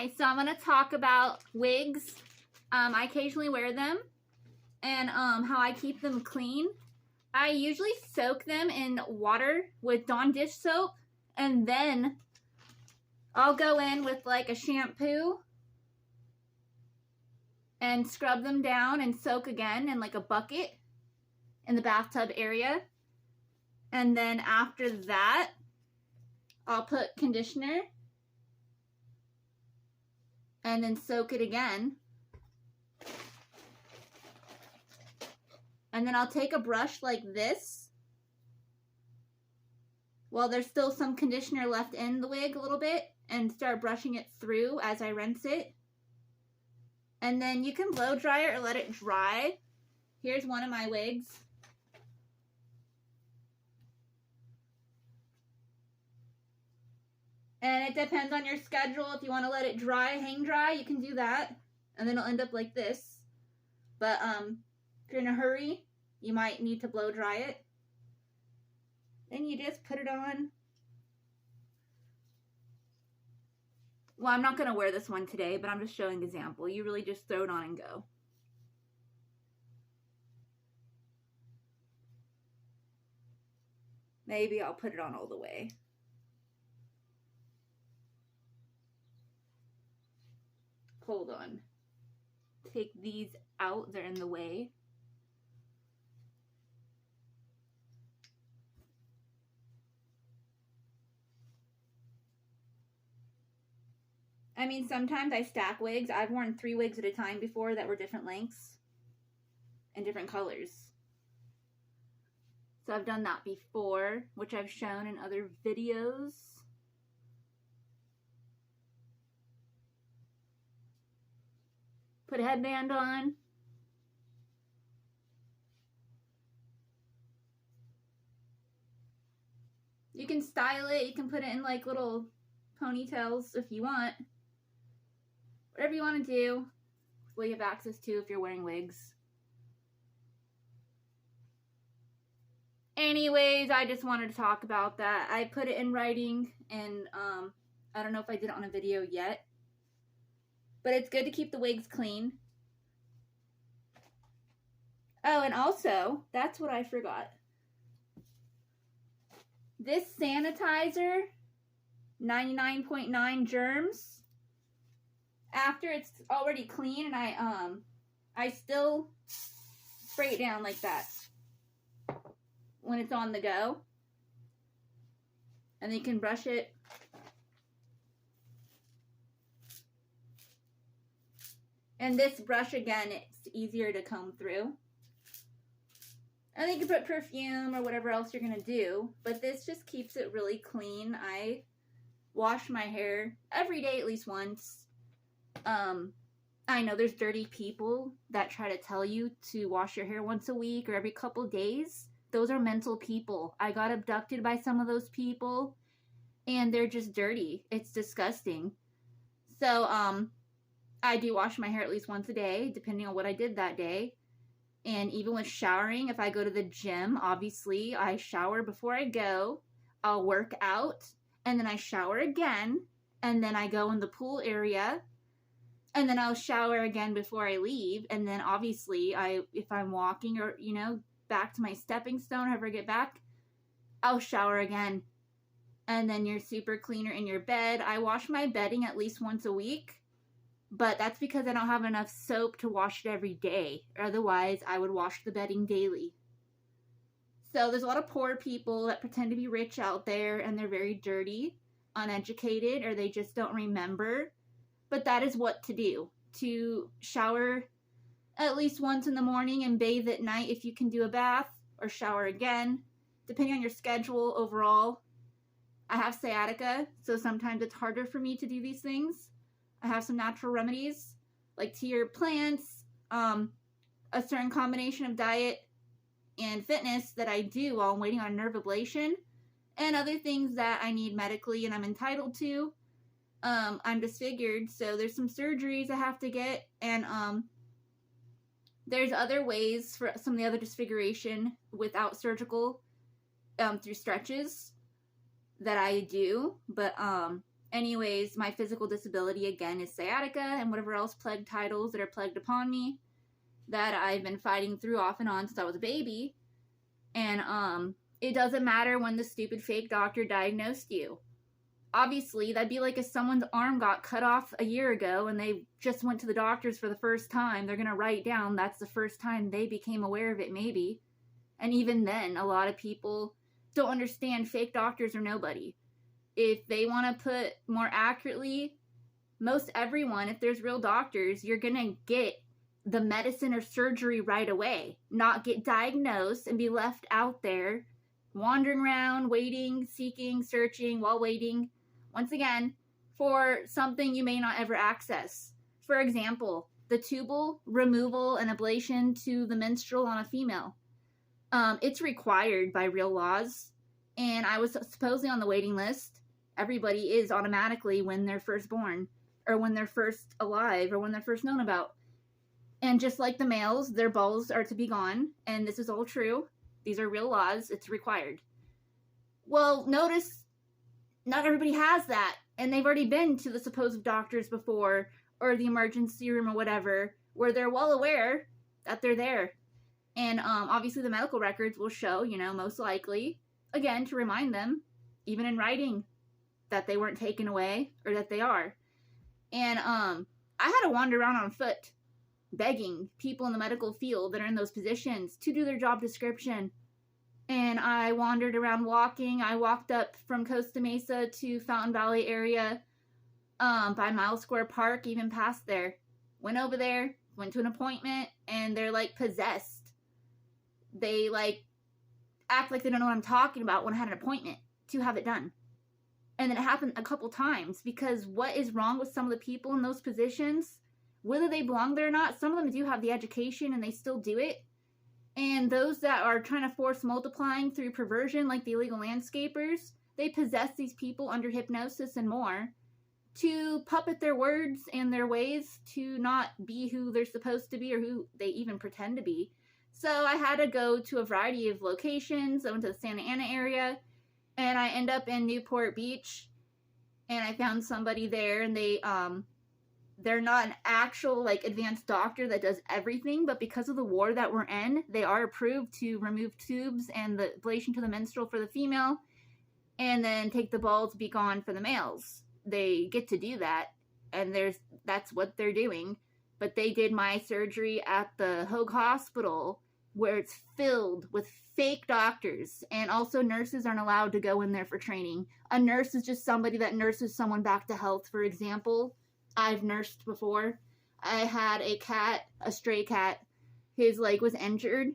Hi, so I'm going to talk about wigs. I occasionally wear them and how I keep them clean. I usually soak them in water with Dawn dish soap, and then I'll go in with like a shampoo and scrub them down and soak again in like a bucket in the bathtub area. And then after that, I'll put conditioner and then soak it again. And then I'll take a brush like this while there's still some conditioner left in the wig a little bit and start brushing it through as I rinse it. And then you can blow dry it or let it dry. Here's one of my wigs. And it depends on your schedule. If you want to let it dry, hang dry, you can do that. And then it'll end up like this. But if you're in a hurry, you might need to blow dry it. Then you just put it on. Well, I'm not going to wear this one today, but I'm just showing an example. You really just throw it on and go. Maybe I'll put it on all the way. Hold on. Take these out, they're in the way. I mean, sometimes I stack wigs. I've worn 3 wigs at a time before that were different lengths and different colors. So I've done that before, which I've shown in other videos. Put a headband on. You can style it. You can put it in like little ponytails if you want. Whatever you want to do. What you have access to if you're wearing wigs. Anyways, I just wanted to talk about that. I put it in writing, and I don't know if I did it on a video yet. But it's good to keep the wigs clean. Oh, and also, that's what I forgot. This sanitizer, 99.9 germs. After it's already clean, and I still spray it down like that when it's on the go. And then you can brush it. And this brush, again, it's easier to comb through. And then you can put perfume or whatever else you're going to do. But this just keeps it really clean. I wash my hair every day at least once. I know there's dirty people that try to tell you to wash your hair once a week or every couple days. Those are mental people. I got abducted by some of those people. And they're just dirty. It's disgusting. So, I do wash my hair at least once a day, depending on what I did that day. And even with showering, if I go to the gym, obviously, I shower before I go. I'll work out, and then I shower again, and then I go in the pool area, and then I'll shower again before I leave. And then, obviously, if I'm walking or, you know, back to my stepping stone, however I get back, I'll shower again. And then you're super cleaner in your bed. I wash my bedding at least once a week. But that's because I don't have enough soap to wash it every day. Otherwise, I would wash the bedding daily. So there's a lot of poor people that pretend to be rich out there, and they're very dirty, uneducated, or they just don't remember. But that is what to do. To shower at least once in the morning and bathe at night if you can do a bath, or shower again, depending on your schedule overall. I have sciatica, so sometimes it's harder for me to do these things. I have some natural remedies, like tea plants, a certain combination of diet and fitness that I do while I'm waiting on nerve ablation, and other things that I need medically and I'm entitled to. I'm disfigured, so there's some surgeries I have to get, and there's other ways for some of the other disfiguration without surgical, through stretches that I do, but Anyways, my physical disability, again, is sciatica and whatever else plague titles that are plagued upon me that I've been fighting through off and on since I was a baby. And, it doesn't matter when the stupid fake doctor diagnosed you. Obviously, that'd be like if someone's arm got cut off a year ago and they just went to the doctors for the first time. They're going to write down that's the first time they became aware of it, maybe. And even then, a lot of people don't understand fake doctors are nobody. If they want to put more accurately, most everyone, if there's real doctors, you're going to get the medicine or surgery right away, not get diagnosed and be left out there wandering around, waiting, seeking, searching while waiting, once again, for something you may not ever access. For example, the tubal removal and ablation to the menstrual on a female. It's required by real laws, and I was supposedly on the waiting list. Everybody is automatically when they're first born, or when they're first alive, or when they're first known about. And just like the males, their balls are to be gone, and this is all true. These are real laws. It's required. Well, notice not everybody has that, and they've already been to the supposed doctors before, or the emergency room or whatever, where they're well aware that they're there. And obviously the medical records will show, most likely, again, to remind them, even in writing, that they weren't taken away, or that they are. And I had to wander around on foot, begging people in the medical field that are in those positions to do their job description. And I wandered around walking. I walked up from Costa Mesa to Fountain Valley area by Miles Square Park, even past there. Went over there, went to an appointment, and they're like possessed. They like act like they don't know what I'm talking about when I had an appointment to have it done. And then it happened a couple times, because what is wrong with some of the people in those positions? Whether they belong there or not, some of them do have the education and they still do it. And those that are trying to force multiplying through perversion, like the illegal landscapers, they possess these people under hypnosis and more to puppet their words and their ways to not be who they're supposed to be or who they even pretend to be. So I had to go to a variety of locations. I went to the Santa Ana area, and I end up in Newport Beach, and I found somebody there, and they're not an actual, advanced doctor that does everything, but because of the war that we're in, they are approved to remove tubes and the ablation to the menstrual for the female, and then take the ball to be gone for the males. They get to do that, and that's what they're doing. But they did my surgery at the Hoag Hospital, where it's filled with fake doctors, and also nurses aren't allowed to go in there for training. A nurse is just somebody that nurses someone back to health, for example. I've nursed before. I had a cat, a stray cat. His leg was injured.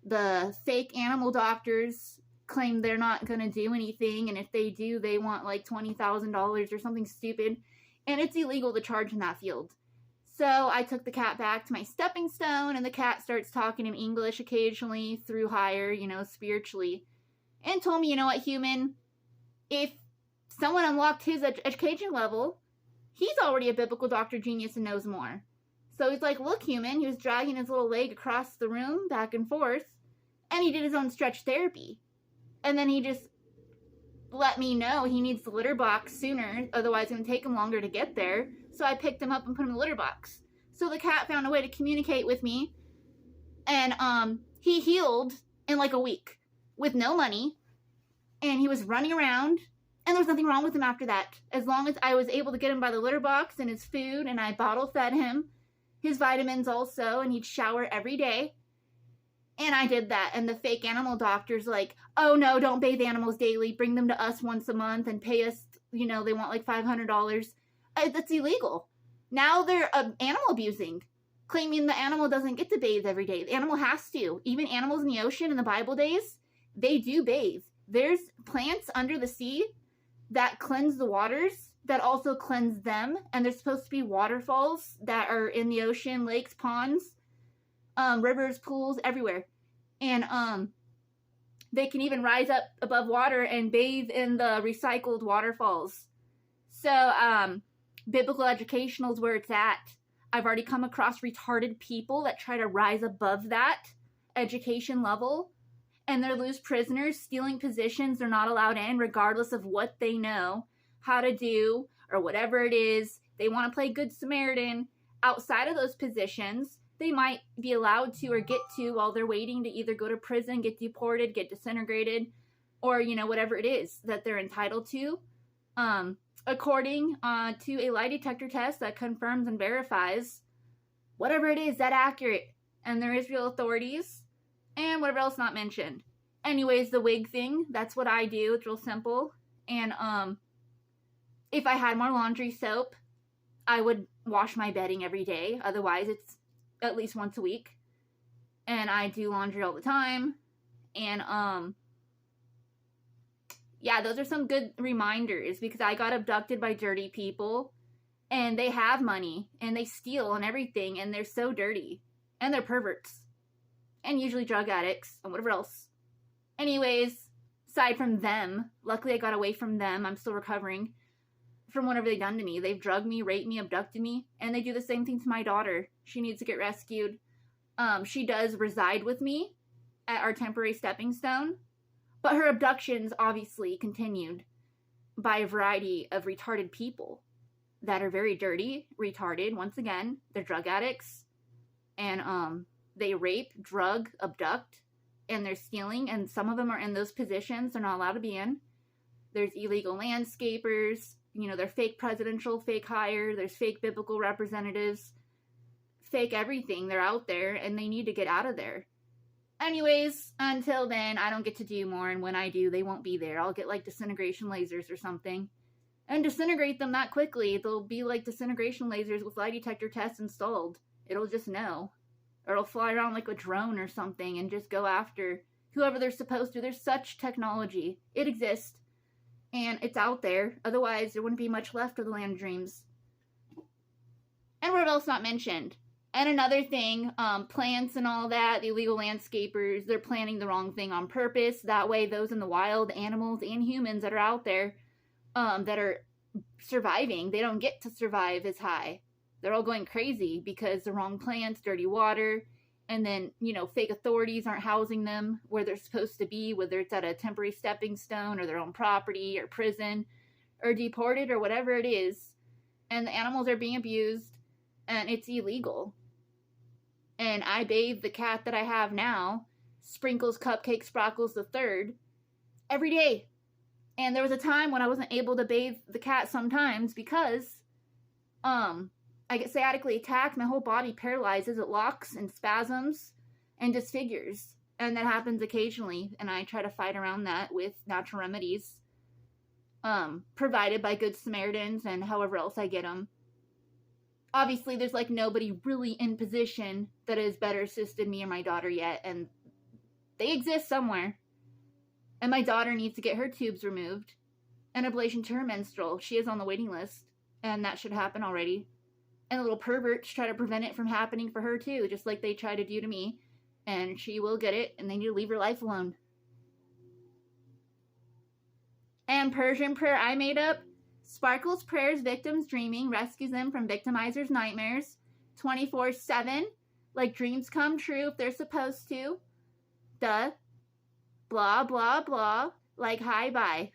The fake animal doctors claim they're not going to do anything, and if they do, they want $20,000 or something stupid. And it's illegal to charge in that field. So I took the cat back to my stepping stone, and the cat starts talking in English occasionally through higher, spiritually. And told me, you know what, human, if someone unlocked his education level, he's already a biblical doctor genius and knows more. So he's like, look, human, he was dragging his little leg across the room, back and forth, and he did his own stretch therapy. And then he just let me know he needs the litter box sooner, otherwise it's going to take him longer to get there. So I picked him up and put him in the litter box. So the cat found a way to communicate with me, and he healed in a week with no money, and he was running around. And there was nothing wrong with him after that. As long as I was able to get him by the litter box and his food, and I bottle fed him, his vitamins also, and he'd shower every day. And I did that. And the fake animal doctor's like, oh no, don't bathe animals daily. Bring them to us once a month and pay us, they want $500. That's illegal. Now they're animal abusing, claiming the animal doesn't get to bathe every day. The animal has to. Even animals in the ocean in the Bible days, they do bathe. There's plants under the sea that cleanse the waters, that also cleanse them, and there's supposed to be waterfalls that are in the ocean, lakes, ponds, rivers, pools, everywhere, and they can even rise up above water and bathe in the recycled waterfalls. So biblical educational is where it's at. I've already come across retarded people that try to rise above that education level, and they're loose prisoners, stealing positions they're not allowed in, regardless of what they know how to do, or whatever it is. They want to play Good Samaritan. Outside of those positions, they might be allowed to or get to while they're waiting to either go to prison, get deported, get disintegrated, or, you know, whatever it is that they're entitled to. According to a lie detector test that confirms and verifies whatever it is that accurate. And there is real authorities and whatever else not mentioned. Anyways, the wig thing, that's what I do. It's real simple. And if I had more laundry soap, I would wash my bedding every day. Otherwise, it's at least once a week. And I do laundry all the time. And yeah, those are some good reminders, because I got abducted by dirty people, and they have money, and they steal and everything, and they're so dirty, and they're perverts, and usually drug addicts, and whatever else. Anyways, aside from them, luckily I got away from them. I'm still recovering from whatever they've done to me. They've drugged me, raped me, abducted me, and they do the same thing to my daughter. She needs to get rescued. She does reside with me at our temporary stepping stone, but her abductions obviously continued by a variety of retarded people that are very dirty, retarded. Once again, they're drug addicts, and they rape, drug, abduct, and they're stealing, and some of them are in those positions they're not allowed to be in. There's illegal landscapers, you know, they're fake presidential, fake hire, there's fake biblical representatives, fake everything. They're out there, and they need to get out of there. Anyways, until then, I don't get to do more, and when I do, they won't be there. I'll get, like, disintegration lasers or something, and disintegrate them that quickly. They'll be like disintegration lasers with lie detector tests installed. It'll just know. Or it'll fly around like a drone or something and just go after whoever they're supposed to. There's such technology. It exists, and it's out there. Otherwise, there wouldn't be much left of the land of dreams. And what else not mentioned? And another thing, plants and all that, the illegal landscapers, they're planting the wrong thing on purpose. That way, those in the wild, animals and humans that are out there, that are surviving, they don't get to survive as high. They're all going crazy because the wrong plants, dirty water, and then, you know, fake authorities aren't housing them where they're supposed to be, whether it's at a temporary stepping stone or their own property or prison or deported or whatever it is. And the animals are being abused, and it's illegal. And I bathe the cat that I have now, Sprinkles Cupcake Sprockles the Third, every day. And there was a time when I wasn't able to bathe the cat sometimes because I get sciatically attacked, my whole body paralyzes, it locks and spasms and disfigures. And that happens occasionally, and I try to fight around that with natural remedies provided by Good Samaritans and however else I get them. Obviously, there's like nobody really in position that has better assisted me or my daughter yet, and they exist somewhere. And my daughter needs to get her tubes removed, and ablation to her menstrual. She is on the waiting list, and that should happen already. And the little perverts try to prevent it from happening for her too, just like they try to do to me. And she will get it, and they need to leave her life alone. And Persian prayer I made up. Sparkles prayers victims dreaming, rescues them from victimizers' nightmares 24/7, like dreams come true if they're supposed to. Duh. Blah, blah, blah, like hi, bye.